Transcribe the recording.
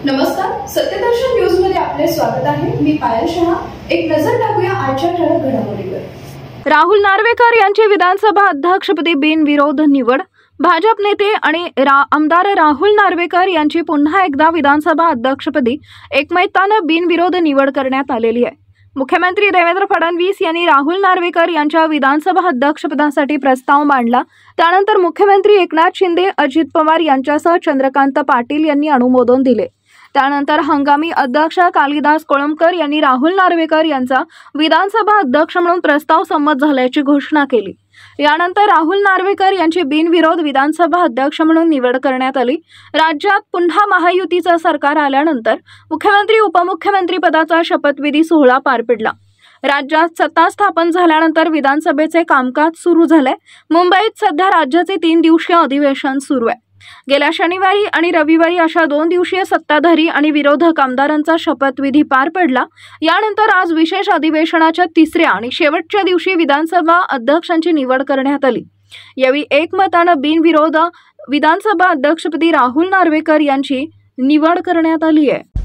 नमस्कार, सत्यदर्शन न्यूज मध्ये आपले स्वागत आहे। मी पायल शहा। एक नजर टाकूया आजच्या ठळक घडामोडीवर। राहुल नार्वेकर यांची विधानसभा अध्यक्षपदी बिनविरोध निवड। भाजप नेते आणि आमदार राहुल नार्वेकर यांची पुन्हा एकदा विधानसभा अध्यक्षपदी एकमताने बिनविरोध निवड करण्यात आलेली आहे। मुख्यमंत्री देवेंद्र फडणवीस यांनी राहुल नार्वेकर यांच्या विधानसभा अध्यक्षपदासाठी प्रस्ताव मांडला। त्यानंतर मुख्यमंत्री एकनाथ शिंदे, अजित पवार यांच्यासह चंद्रकांत पाटील यांनी अनुमोदन दिले। त्यानंतर हंगामी अध्यक्ष कालिदास कोळंबकर यांनी राहुल नार्वेकर यांचा विधानसभा अध्यक्ष म्हणून प्रस्ताव संमत झाल्याची घोषणा केली। यानंतर राहुल नार्वेकर यांची बिनविरोध विधानसभा अध्यक्ष म्हणून निवड करण्यात आली। राज्यात पुन्हा महायुतीचे सरकार आल्यानंतर मुख्यमंत्री उपमुख्यमंत्री पदाचा शपथविधी सोहळा पार पडला। राज्यात सत्ता स्थापन झाल्यानंतर विधानसभेचे कामकाज सुरू झाले। मुंबईत सध्या राज्याचे 3 दिवसीय अधिवेशन सुरू आहे। गेल्या शनिवारी आणि रविवारी अशा 2 दिवसीय सत्ताधारी आणि विरोधक आमदारांचा शपथविधी पार पडला। यानंतर आज विशेष अधिवेशनाच्या 3ऱ्या आणि शेवटच्या दिवशी विधानसभा अध्यक्षांची निवड करण्यात आली। यावेळी एकमताने बिनविरोध विधानसभा अध्यक्षपदी राहुल नार्वेकर यांची निवड करण्यात आली आहे।